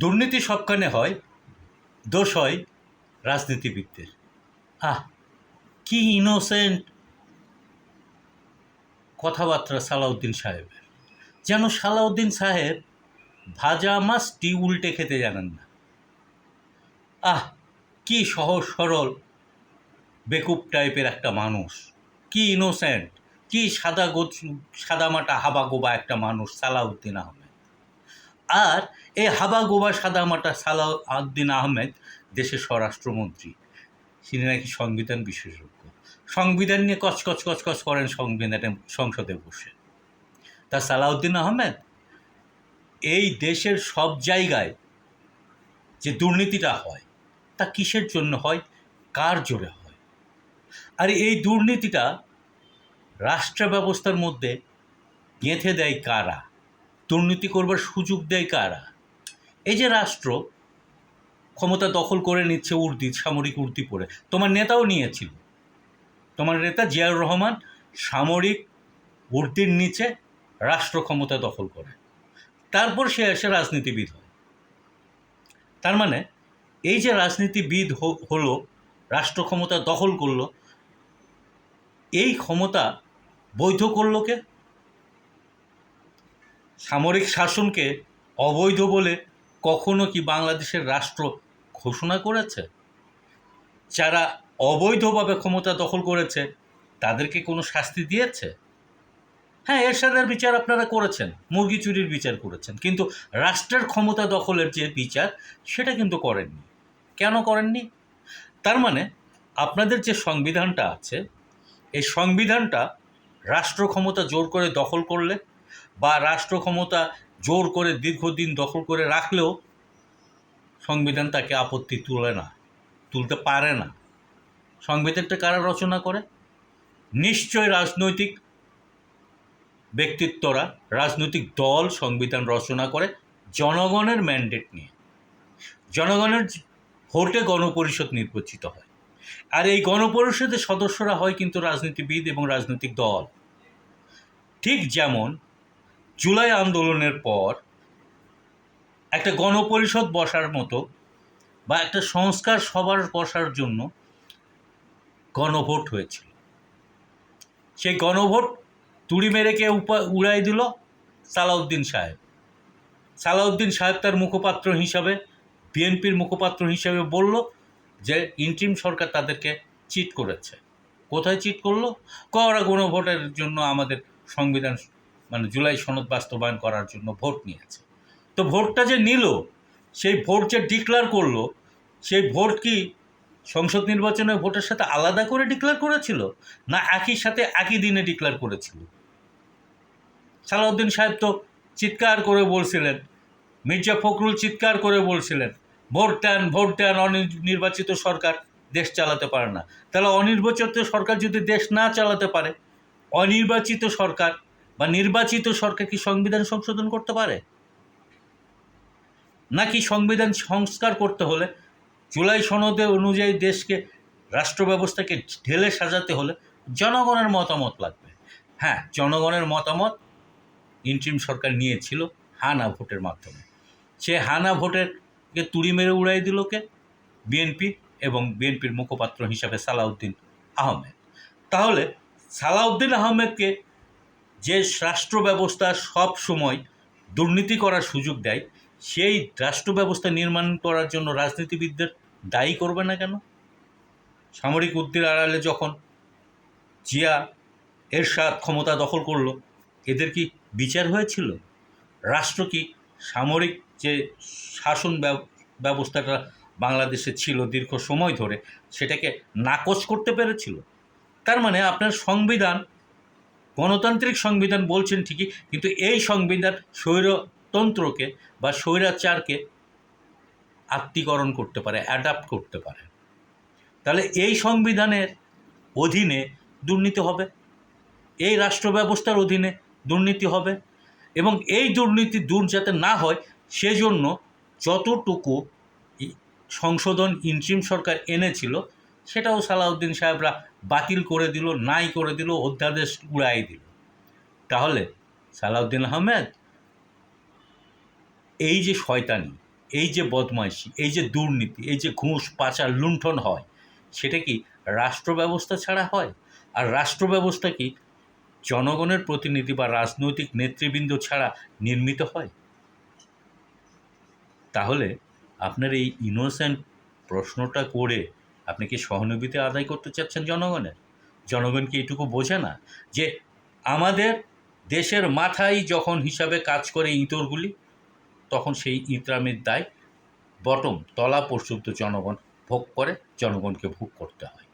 দুর্নীতি সবখানে হয়, দোষ হয় রাজনীতিবিদদের। কি ইনোসেন্ট কথাবার্তা সালাউদ্দিন সাহেবের, যেন সালাউদ্দিন সাহেব ভাজা মাছটি উল্টে খেতে জানেন না। কি সহজ সরল বেকুব টাইপের একটা মানুষ, কি ইনোসেন্ট, কি সাদামাটা হাবাগোবা একটা মানুষ সালাউদ্দিন আহমেদ। আর এই হাবাগোবা সাদামাটা সালাউদ্দিন আহমেদ দেশের স্বরাষ্ট্রমন্ত্রী, তিনি নাকি সংবিধান বিশেষজ্ঞ, সংবিধান নিয়ে কচকচ করেন সংসদে বসে। তা সালাউদ্দিন আহমেদ এই দেশের সব জায়গায় যে দুর্নীতিটা হয় তা কিসের জন্য হয়, কার জোরে হয়? আর এই দুর্নীতিটা রাষ্ট্র ব্যবস্থার মধ্যে গেঁথে দেয় কারা, দুর্নীতি করবার সুযোগ দেয় কারা? এই যে রাষ্ট্র ক্ষমতা দখল করে নিচ্ছে সামরিক উর্দি পরে, তোমার নেতাও নিয়েছিল, তোমার নেতা জিয়াউর রহমান সামরিক উর্দির নিচে রাষ্ট্র ক্ষমতা দখল করে, তারপর সে এসে রাজনীতিবিদ হয়। তার মানে এই যে রাজনীতিবিদ হলো, রাষ্ট্র ক্ষমতা দখল করলো, এই ক্ষমতা বৈধ করলো কে? সামরিক শাসনকে অবৈধ বলে কখনো কি বাংলাদেশের রাষ্ট্র ঘোষণা করেছে? যারা অবৈধভাবে ক্ষমতা দখল করেছে তাদেরকে কোনো শাস্তি দিয়েছে? হ্যাঁ, এরশাদের বিচার আপনারা করেছেন, মুরগি চুরির বিচার করেছেন, কিন্তু রাষ্ট্রের ক্ষমতা দখলের যে বিচার সেটা কিন্তু করেননি। কেন করেননি? তার মানে আপনাদের যে সংবিধানটা আছে, এই সংবিধানটা রাষ্ট্র ক্ষমতা জোর করে দখল করলে বা রাষ্ট্র ক্ষমতা জোর করে দীর্ঘদিন দখল করে রাখলেও সংবিধান তাকে আপত্তি তুলতে পারে না। সংবিধানটা কারা রচনা করে? নিশ্চয় রাজনৈতিক ব্যক্তিত্বরা, রাজনৈতিক দল সংবিধান রচনা করে জনগণের ম্যান্ডেট নিয়ে। জনগণের ভোটে গণপরিষদ নির্বাচিত হয়, আর এই গণপরিষদের সদস্যরা হয় কিন্তু রাজনীতিবিদ এবং রাজনৈতিক দল। ঠিক যেমন জুলাই আন্দোলনের পর একটা গণপরিষদ বসার মতো বা একটা সংস্কার সভার বসার জন্য গণভোট হয়েছিল। সেই গণভোট তুড়ি মেরে কে উড়াই দিল? সালাউদ্দিন সাহেব। সালাউদ্দিন সাহেব তার মুখপাত্র হিসাবে, বিএনপির মুখপাত্র হিসাবে বলল যে ইন্টিরিম সরকার তাদেরকে চিট করেছে। কোথায় চিট করলো? ওরা গণভোটের জন্য আমাদের সংবিধান জুলাই সনদ বাস্তবায়ন করার জন্য ভোট নিয়েছে। তো ভোটটা যে নিল, সেই ভোট যে ডিক্লেয়ার করলো, সেই ভোট কি সংসদ নির্বাচনের ভোটের সাথে আলাদা করে ডিক্লেয়ার করেছিল, না একই সাথে একই দিনে ডিক্লেয়ার করেছিল? সালাউদ্দিন সাহেব তো চিৎকার করে বলছিলেন, মির্জা ফখরুল চিৎকার করে বলছিলেন, ভোট দেন, অনির্বাচিত সরকার দেশ চালাতে পারে না। তাহলে অনির্বাচিত সরকার যদি দেশ না চালাতে পারে, অনির্বাচিত সরকার বা নির্বাচিত সরকার কি সংবিধান সংশোধন করতে পারে? নাকি সংবিধান সংস্কার করতে হলে, জুলাই সনদে অনুযায়ী দেশকে, রাষ্ট্র ব্যবস্থাকে ঢেলে সাজাতে হলে জনগণের মতামত লাগবে? হ্যাঁ, জনগণের মতামত ইন্টিরিম সরকার নিয়েছিল হানা ভোটের মাধ্যমে। সে হানা ভোটেরকে তুড়ি মেরে উড়াই দিল কে? বিএনপি এবং বিএনপির মুখপাত্র হিসাবে সালাউদ্দিন আহমেদ। তাহলে সালাউদ্দিন আহমেদকে যে রাষ্ট্র ব্যবস্থা সব সময় দুর্নীতি করার সুযোগ দেয়, সেই রাষ্ট্র ব্যবস্থা নির্মাণ করার জন্য রাজনীতিবিদদের দায়ী করবে না কেন? সামরিক উর্দির আড়ালে যখন জিয়া এরশাদ ক্ষমতা দখল করলো, এদের কি বিচার হয়েছিল? রাষ্ট্র কি সামরিক যে শাসন ব্যবস্থাটা বাংলাদেশে ছিল দীর্ঘ সময় ধরে, সেটাকে নাকচ করতে পেরেছিল? তার মানে আপনার সংবিধান গণতান্ত্রিক সংবিধান বলছেন ঠিকই, কিন্তু এই সংবিধান স্বৈরতন্ত্রকে বা স্বৈরাচারকে আত্মীকরণ করতে পারে, অ্যাডাপ্ট করতে পারে। তাহলে এই সংবিধানের অধীনে দুর্নীতি হবে, এই রাষ্ট্র ব্যবস্থার অধীনে দুর্নীতি হবে, এবং এই দুর্নীতি দূর যাতে না হয় সেজন্য যতটুকু সংশোধন ইন্টিরিম সরকার এনেছিল সেটাও সালাউদ্দিন সাহেবরা বাতিল করে দিল, নাই করে দিল, অধ্যাদেশ উড়াই দিল। তাহলে সালাউদ্দিন আহমেদ এই যে শয়তানি, এই যে বদমাইশি, এই যে দুর্নীতি, এই যে ঘুষ পাচার লুণ্ঠন হয়, সেটা কি রাষ্ট্র ব্যবস্থা ছাড়া হয়? আর রাষ্ট্র ব্যবস্থা কি জনগণের প্রতিনিধি বা রাজনৈতিক নেতৃবৃন্দ ছাড়া নির্মিত হয়? তাহলে আপনার এই ইনোসেন্ট প্রশ্নটা করে আপনি কি সহানুভূতি আদায় করতে চাচ্ছেন জনগণের? জনগণ কি এটুকু বোঝে না যে আমাদের দেশের মাথায় যখন হিসাবে কাজ করে ইঁদুরগুলি, তখন সেই ইঁতরামির দায় তলা পর্যন্ত জনগণ ভোগ করে, জনগণকে ভোগ করতে হয়।